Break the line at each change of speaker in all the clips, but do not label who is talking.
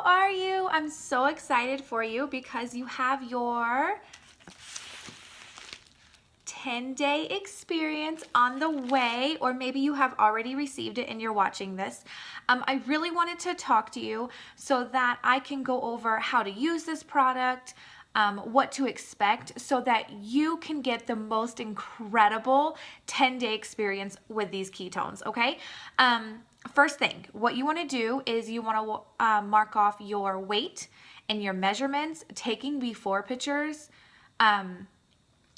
are you? I'm so excited for you because you have your 10-day experience on the way, or maybe you have already received it and you're watching this. I really wanted to talk to you so that I can go over how to use this product, what to expect, so that you can get the most incredible 10-day experience with these ketones, okay? First thing, what you want to do is you want to mark off your weight and your measurements. Taking before pictures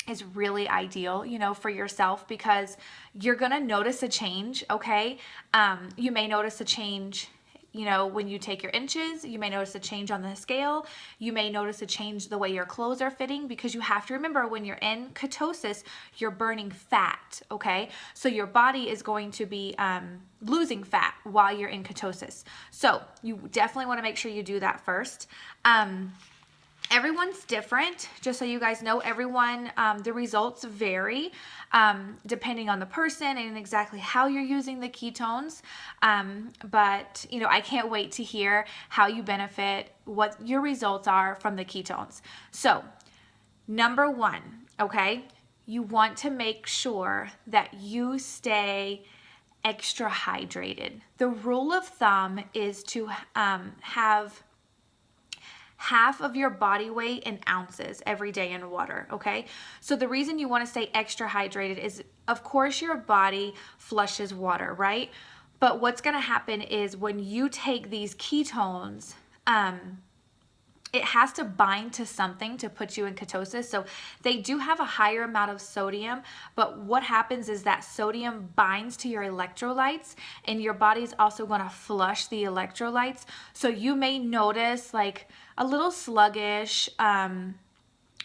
is really ideal, for yourself, because you're going to notice a change, okay? You may notice a change, when you take your inches. You may notice a change on the scale. You may notice a change the way your clothes are fitting, because you have to remember, when you're in ketosis, you're burning fat, okay? So your body is going to be losing fat while you're in ketosis. So you definitely want to make sure you do that first. Everyone's different, just so you guys know. Everyone, the results vary depending on the person and exactly how you're using the ketones. But, I can't wait to hear how you benefit, what your results are from the ketones. So, number one, okay, you want to make sure that you stay extra hydrated. The rule of thumb is to have half of your body weight in ounces every day in water, okay? So the reason you want to stay extra hydrated is, of course, your body flushes water, right? But what's going to happen is, when you take these ketones, it has to bind to something to put you in ketosis. So they do have a higher amount of sodium, but what happens is that sodium binds to your electrolytes, and your body's also going to flush the electrolytes. So you may notice like a little sluggish,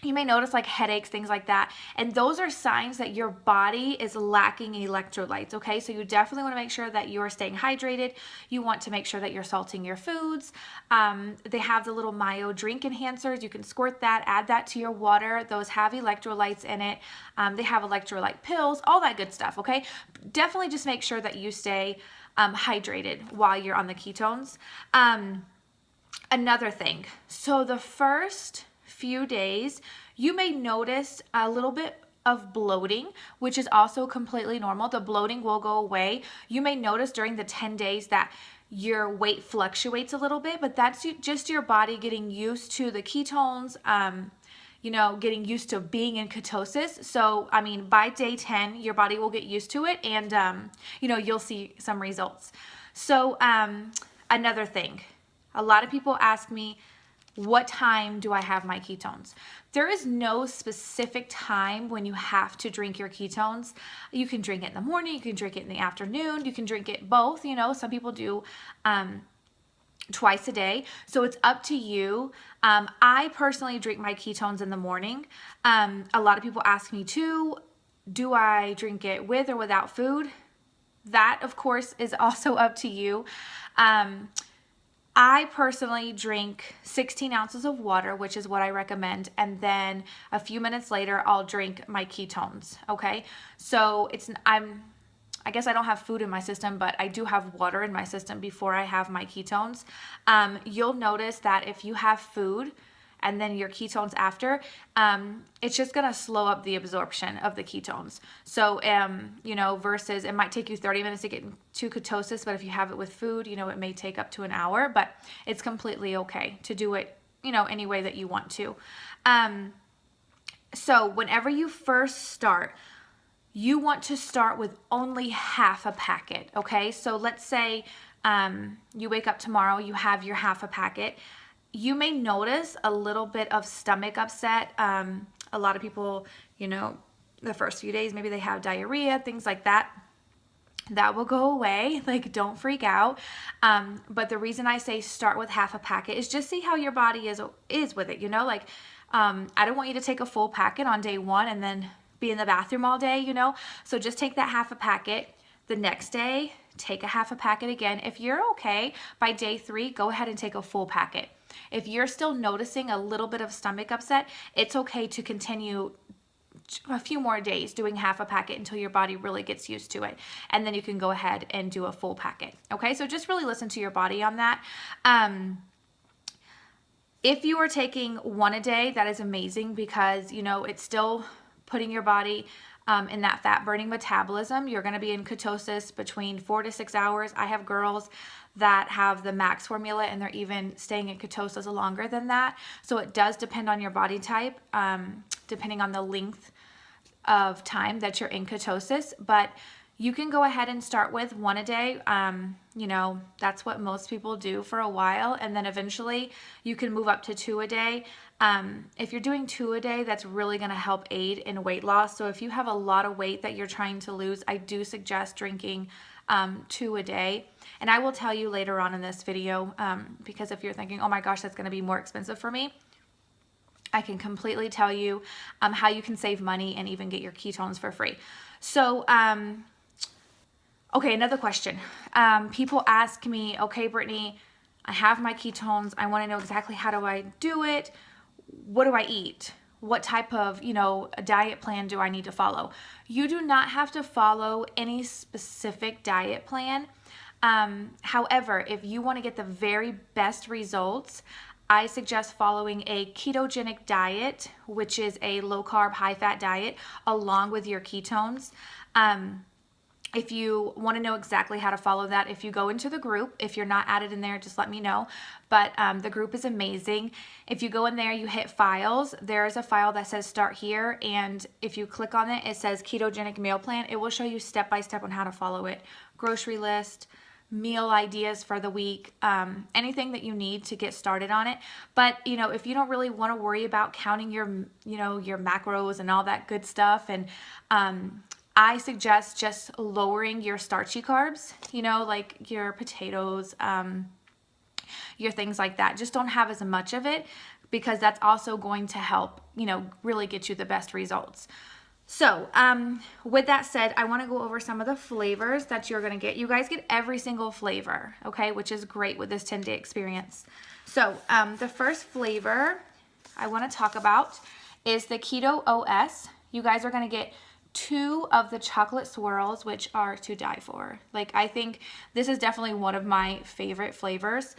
you may notice like headaches, things like that. And those are signs that your body is lacking electrolytes, okay? So you definitely want to make sure that you are staying hydrated. You want to make sure that you're salting your foods. They have the little Mayo drink enhancers. You can squirt that, add that to your water. Those have electrolytes in it. They have electrolyte pills, all that good stuff, okay? Definitely just make sure that you stay hydrated while you're on the ketones. Another thing, so the first few days, you may notice a little bit of bloating, which is also completely normal. The bloating will go away. You may notice during the 10 days that your weight fluctuates a little bit, but that's just your body getting used to the ketones, getting used to being in ketosis. So, by day 10, your body will get used to it, and, you'll see some results. So, another thing, a lot of people ask me, what time do I have my ketones? There is no specific time when you have to drink your ketones. You can drink it in the morning, you can drink it in the afternoon, you can drink it both. Some people do twice a day. So it's up to you. I personally drink my ketones in the morning. A lot of people ask me too, do I drink it with or without food? That, of course, is also up to you. I personally drink 16 ounces of water, which is what I recommend, and then a few minutes later, I'll drink my ketones, okay? So I guess I don't have food in my system, but I do have water in my system before I have my ketones. You'll notice that if you have food and then your ketones after, it's just gonna slow up the absorption of the ketones. So, versus it might take you 30 minutes to get to ketosis, but if you have it with food, it may take up to an hour, but it's completely okay to do it, any way that you want to. So whenever you first start, you want to start with only half a packet, okay? So let's say you wake up tomorrow, you have your half a packet. You may notice a little bit of stomach upset. A lot of people, the first few days, maybe they have diarrhea, things like that. That will go away. Like, don't freak out. But the reason I say start with half a packet is just see how your body is with it. I don't want you to take a full packet on day one and then be in the bathroom all day, So just take that half a packet. The next day, take a half a packet again. If you're okay, by day 3, go ahead and take a full packet. If you're still noticing a little bit of stomach upset, it's okay to continue a few more days doing half a packet until your body really gets used to it. And then you can go ahead and do a full packet. Okay, so just really listen to your body on that. If you are taking one a day, that is amazing because, you know, it's still putting your body in that fat burning metabolism. You're going to be in ketosis between 4 to 6 hours. I have girls that have the max formula and they're even staying in ketosis longer than that. So it does depend on your body type, depending on the length of time that you're in ketosis. But you can go ahead and start with one a day. You know, that's what most people do for a while. And then eventually you can move up to 2 a day. If you're doing 2 a day, that's really going to help aid in weight loss. So if you have a lot of weight that you're trying to lose, I do suggest drinking 2 a day. And I will tell you later on in this video, because if you're thinking, oh my gosh, that's going to be more expensive for me, I can completely tell you how you can save money and even get your ketones for free. So, okay, another question. People ask me, okay, Brittany, I have my ketones. I want to know exactly how do I do it? What do I eat? What type of, you know, a diet plan do I need to follow? You do not have to follow any specific diet plan. However, if you want to get the very best results, I suggest following a ketogenic diet, which is a low carb, high fat diet, along with your ketones. If you want to know exactly how to follow that, if you go into the group, if you're not added in there, just let me know. But the group is amazing. If you go in there, you hit files, there is a file that says start here. And if you click on it, it says ketogenic meal plan. It will show you step by step on how to follow it. Grocery list, meal ideas for the week, anything that you need to get started on it. But, you know, if you don't really want to worry about counting your, you know, your macros and all that good stuff, and I suggest just lowering your starchy carbs, you know, like your potatoes, your things like that. Just don't have as much of it, because that's also going to help, you know, really get you the best results. So with that said, I want to go over some of the flavors that you're going to get. You guys get every single flavor, okay, which is great with this 10-day experience. So the first flavor I want to talk about is the Keto OS. You guys are going to get 2 of the chocolate swirls, which are to die for. Like, I think this is definitely one of my favorite flavors.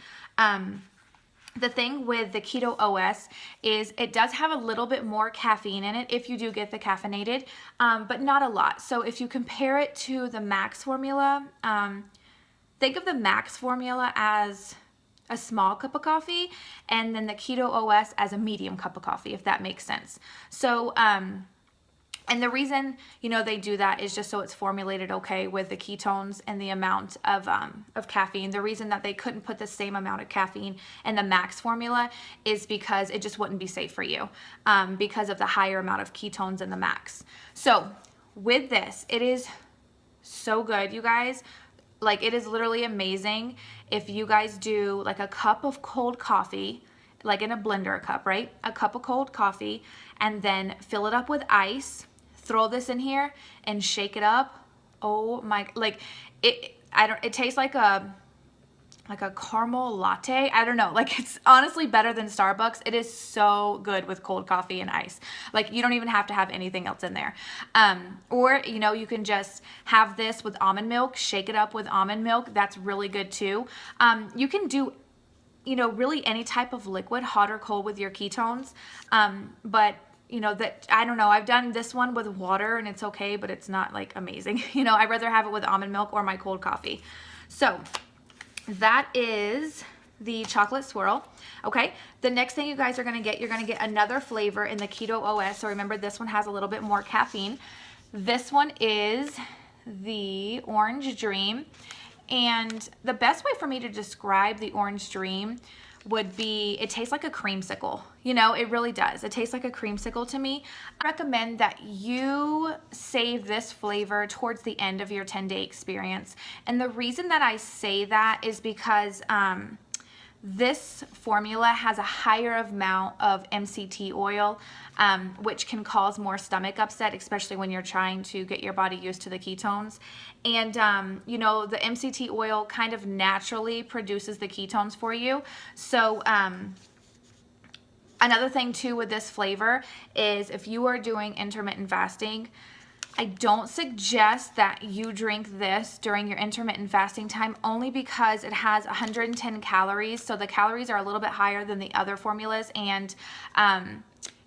The thing with the Keto OS is it does have a little bit more caffeine in it if you do get the caffeinated, but not a lot. So if you compare it to the Max formula, think of the Max formula as a small cup of coffee, and then the Keto OS as a medium cup of coffee, if that makes sense. So, and the reason, you know, they do that is just so it's formulated okay with the ketones and the amount of caffeine. The reason that they couldn't put the same amount of caffeine in the Max formula is because it just wouldn't be safe for you, because of the higher amount of ketones in the Max. So with this, it is so good, you guys. Like, it is literally amazing if you guys do like a cup of cold coffee, like in a blender cup, right? A cup of cold coffee, and then fill it up with ice. Throw this in here and shake it up. Oh my, like it tastes like a caramel latte. I don't know, like, it's honestly better than Starbucks. It is so good with cold coffee and ice. Like, you don't even have to have anything else in there. Or, you know, you can just have this with almond milk, shake it up with almond milk. That's really good too. You can do, you know, really any type of liquid, hot or cold, with your ketones. But you know, that, I don't know, I've done this one with water and it's okay, but it's not like amazing. You know, I'd rather have it with almond milk or my cold coffee. So that is the chocolate swirl. Okay, the next thing you guys are going to get, you're going to get another flavor in the Keto OS. So remember, this one has a little bit more caffeine. This one is the Orange Dream. And the best way for me to describe the Orange Dream would be, it tastes like a creamsicle. You know, it really does. It tastes like a creamsicle to me. I recommend that you save this flavor towards the end of your 10-day experience. And the reason that I say that is because this formula has a higher amount of MCT oil, which can cause more stomach upset, especially when you're trying to get your body used to the ketones. And, you know, the MCT oil kind of naturally produces the ketones for you. So, another thing too with this flavor is if you are doing intermittent fasting, I don't suggest that you drink this during your intermittent fasting time, only because it has 110 calories. So the calories are a little bit higher than the other formulas, and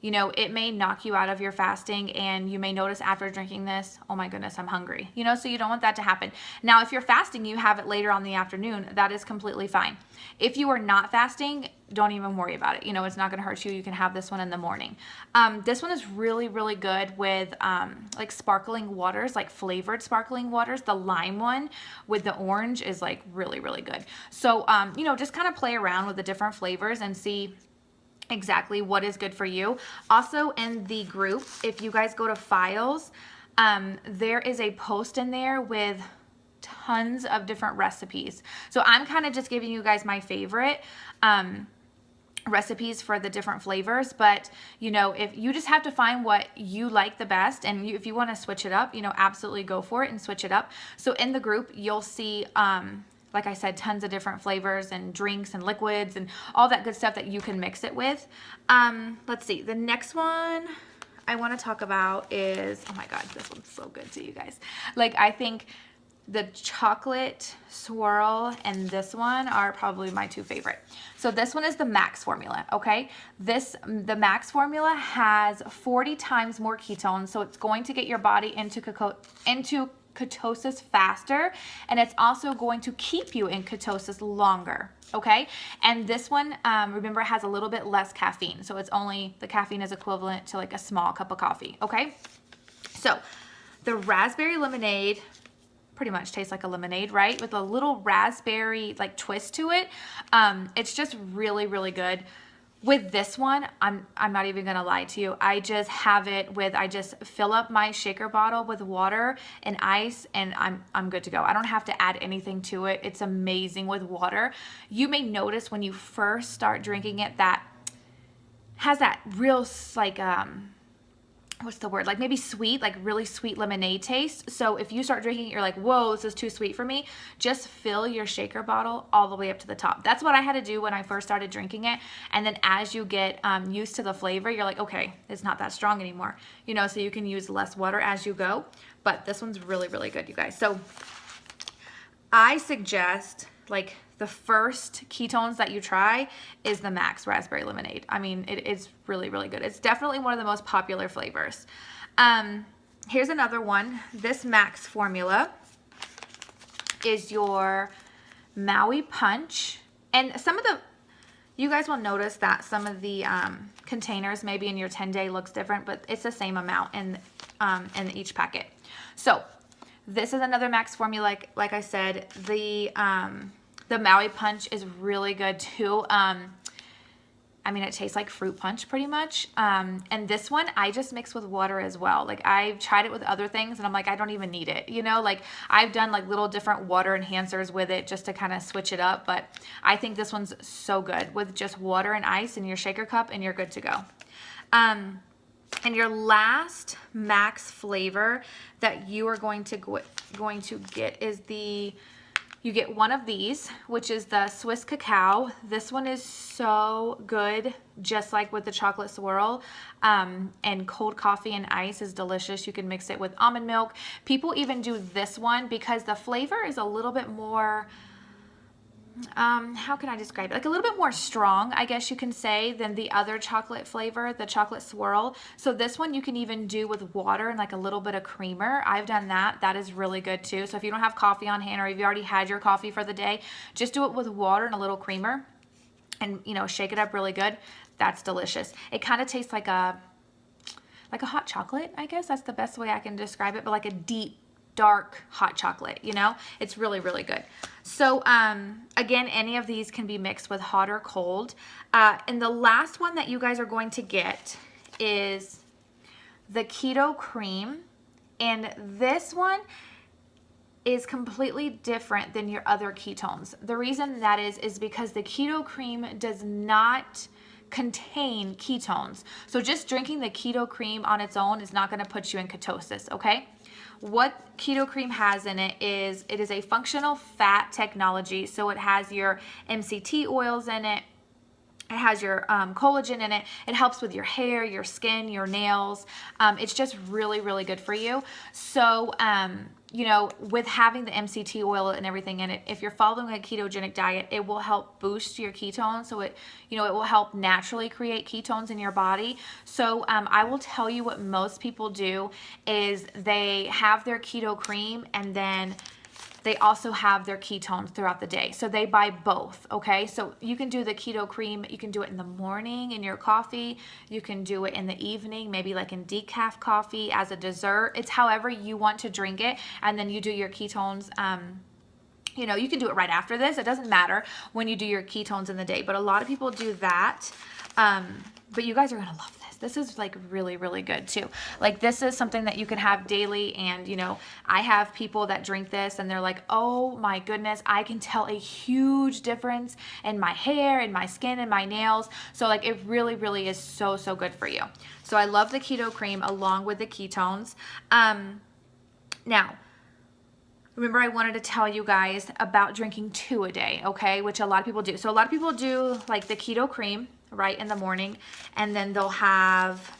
you know, it may knock you out of your fasting, and you may notice after drinking this, oh my goodness, I'm hungry. You know, so you don't want that to happen. Now, if you're fasting, you have it later on in the afternoon, that is completely fine. If you are not fasting, don't even worry about it. You know, it's not going to hurt you. You can have this one in the morning. This one is really, really good with like sparkling waters, like flavored sparkling waters. The lime one with the orange is like really, really good. So, you know, just kind of play around with the different flavors and see exactly what is good for you. Also, in the group, if you guys go to files, there is a post in there with tons of different recipes. So I'm kind of just giving you guys my favorite recipes for the different flavors, but you know, if you just have to find what you like the best, and if you want to switch it up, you know, absolutely go for it and switch it up. So in the group, you'll see like I said, tons of different flavors and drinks and liquids and all that good stuff that you can mix it with. Let's see. The next one I want to talk about is, oh my God, this one's so good to you guys. Like, I think the chocolate swirl and this one are probably my two favorite. So this one is the Max formula, okay? The Max formula has 40 times more ketones, so it's going to get your body into ketosis faster, and it's also going to keep you in ketosis longer, okay? And this one, remember, has a little bit less caffeine, so it's only, the caffeine is equivalent to like a small cup of coffee, okay? So the raspberry lemonade pretty much tastes like a lemonade, right? With a little raspberry like twist to it. It's just really, really good. With this one, I'm not even gonna lie to you. I just have it with, I just fill up my shaker bottle with water and ice, and I'm good to go. I don't have to add anything to it. It's amazing with water. You may notice when you first start drinking it that has that real like what's the word? Like maybe sweet, like really sweet lemonade taste. So if you start drinking it, you're like, whoa, this is too sweet for me. Just fill your shaker bottle all the way up to the top. That's what I had to do when I first started drinking it. And then as you get used to the flavor, you're like, okay, it's not that strong anymore. You know, so you can use less water as you go. But this one's really, really good, you guys. So I suggest, like, the first ketones that you try is the Max Raspberry Lemonade. I mean, it is really, really good. It's definitely one of the most popular flavors. Here's another one. This Max formula is your Maui Punch. And some of the, you guys will notice that some of the containers maybe in your 10-day looks different, but it's the same amount in each packet. So this is another Max formula. Like I said, the Maui Punch is really good too. I mean, it tastes like fruit punch pretty much. And this one, I just mix with water as well. Like, I've tried it with other things and I'm like, I don't even need it. You know, like I've done like little different water enhancers with it just to kind of switch it up. But I think this one's so good with just water and ice in your shaker cup, and you're good to go. And your last Max flavor that you are going to get is you get one of these, which is the Swiss Cacao. This one is so good, just like with the chocolate swirl. And cold coffee and ice is delicious. You can mix it with almond milk. People even do this one because the flavor is a little bit more, how can I describe it? Like a little bit more strong, I guess you can say, than the other chocolate flavor, the chocolate swirl. So this one you can even do with water and like a little bit of creamer. I've done that. That is really good too. So if you don't have coffee on hand, or if you already had your coffee for the day, just do it with water and a little creamer and, you know, shake it up really good. That's delicious. It kind of tastes like a hot chocolate, I guess. That's the best way I can describe it, but like a deep, dark hot chocolate, you know? It's really, really good. So again, any of these can be mixed with hot or cold. And the last one that you guys are going to get is the Keto Cream. And this one is completely different than your other ketones. The reason that is because the Keto Cream does not contain ketones. So just drinking the Keto Cream on its own is not going to put you in ketosis, okay? What Keto Cream has in it is a functional fat technology. So it has your MCT oils in it. It has your collagen in it. It helps with your hair, your skin, your nails. It's just really, really good for you. So, you know, with having the MCT oil and everything in it, if you're following a ketogenic diet, it will help boost your ketones. So it, you know, it will help naturally create ketones in your body. So I will tell you what most people do is they have their keto cream and then they also have their ketones throughout the day. So they buy both, okay? So you can do the keto cream, you can do it in the morning in your coffee, you can do it in the evening, maybe like in decaf coffee as a dessert. It's however you want to drink it, and then you do your ketones, you know, you can do it right after this. It doesn't matter when you do your ketones in the day, but a lot of people do that. But you guys are gonna love this. This is like really, really good too. Like this is something that you can have daily, and you know, I have people that drink this and they're like, oh my goodness, I can tell a huge difference in my hair and my skin and my nails. So like it really, really is so, so good for you. So I love the keto cream along with the ketones. Now, remember, I wanted to tell you guys about drinking 2 a day, okay? Which a lot of people do. So a lot of people do like the keto cream, right, in the morning, and then they'll have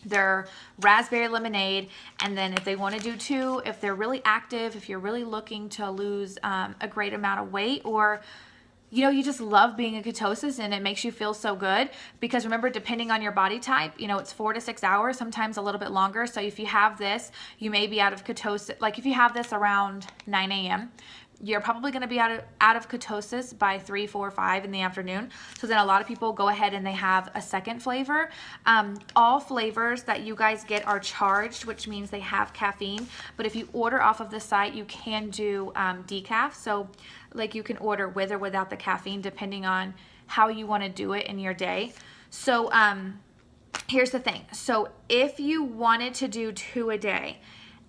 their raspberry lemonade, and then if they want to do 2, if they're really active, if you're really looking to lose a great amount of weight, or you know, you just love being in ketosis and it makes you feel so good, because remember, depending on your body type, you know, it's 4 to 6 hours, sometimes a little bit longer. So if you have this, you may be out of ketosis. Like if you have this around 9 a.m., you're probably going to be out of ketosis by 3, 4, 5 in the afternoon. So then a lot of people go ahead and they have a second flavor. All flavors that you guys get are charged, which means they have caffeine. But if you order off of the site, you can do decaf. So like you can order with or without the caffeine, depending on how you want to do it in your day. So here's the thing. So if you wanted to do 2 a day,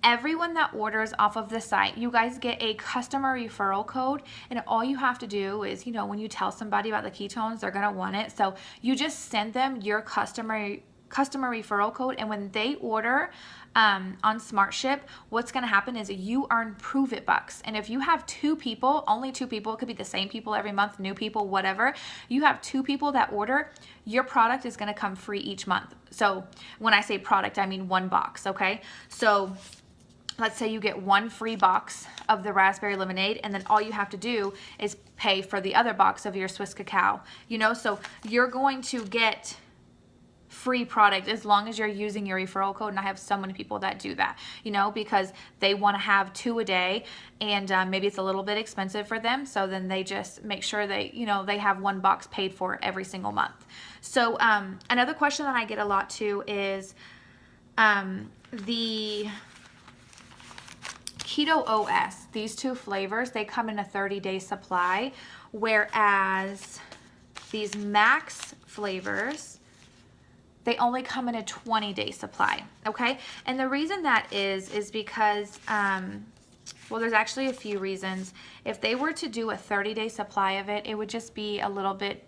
everyone that orders off of the site, you guys get a customer referral code, and all you have to do is, you know, when you tell somebody about the ketones, they're gonna want it. So you just send them your customer referral code, and when they order on SmartShip, what's going to happen is you earn pruvit bucks. And if you have 2 people, only 2 people, it could be the same people every month, new people, whatever, you have 2 people that order, your product is going to come free each month. So when I say product, I mean 1 box, okay? So let's say you get 1 free box of the raspberry lemonade, and then all you have to do is pay for the other box of your Swiss cacao, you know? So you're going to get free product as long as you're using your referral code. And I have so many people that do that, you know, because they want to have 2 a day, and maybe it's a little bit expensive for them. So then they just make sure they, you know, they have 1 box paid for every single month. So another question that I get a lot too is the Keto OS, these 2 flavors, they come in a 30-day supply, whereas these max flavors, they only come in a 20-day supply, okay? And the reason that is because, well, there's actually a few reasons. If they were to do a 30-day supply of it, it would just be a little bit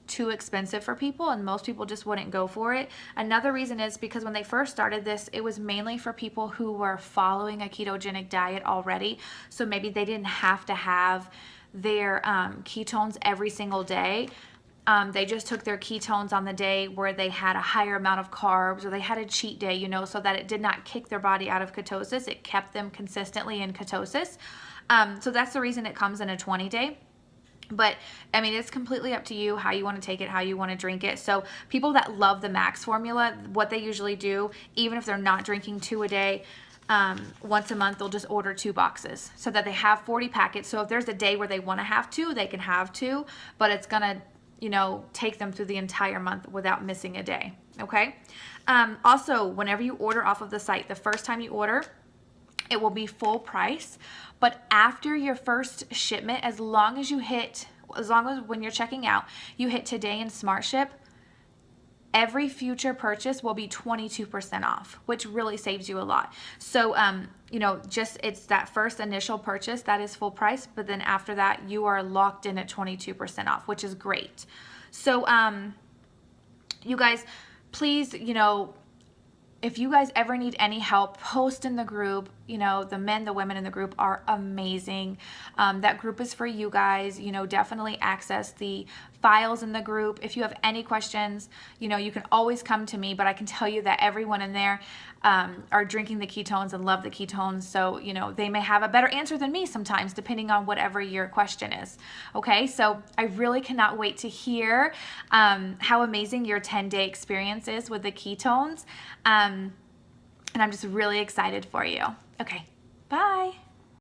too expensive for people, and most people just wouldn't go for it. Another reason is because when they first started this, it was mainly for people who were following a ketogenic diet already. So maybe they didn't have to have their ketones every single day. They just took their ketones on the day where they had a higher amount of carbs, or they had a cheat day, you know, so that it did not kick their body out of ketosis. It kept them consistently in ketosis. So that's the reason it comes in a 20-day. But I mean, it's completely up to you how you want to take it, how you want to drink it. So people that love the max formula, what they usually do, even if they're not drinking 2 a day, once a month, they'll just order 2 boxes so that they have 40 packets. So if there's a day where they want to have 2, they can have 2, but it's going to, you know, take them through the entire month without missing a day, okay? Also, whenever you order off of the site, the first time you order, it will be full price, but after your first shipment, as long as when you're checking out, you hit today in SmartShip, every future purchase will be 22% off, which really saves you a lot. So, you know, just it's that first initial purchase that is full price, but then after that, you are locked in at 22% off, which is great. So, you guys, please, you know, if you guys ever need any help, post in the group, you know, the men, the women in the group are amazing. That group is for you guys. You know, definitely access the files in the group. If you have any questions, you know, you can always come to me, but I can tell you that everyone in there are drinking the ketones and love the ketones. So, you know, they may have a better answer than me sometimes, depending on whatever your question is. Okay, so I really cannot wait to hear how amazing your 10-day experience is with the ketones. And I'm just really excited for you. Okay, bye.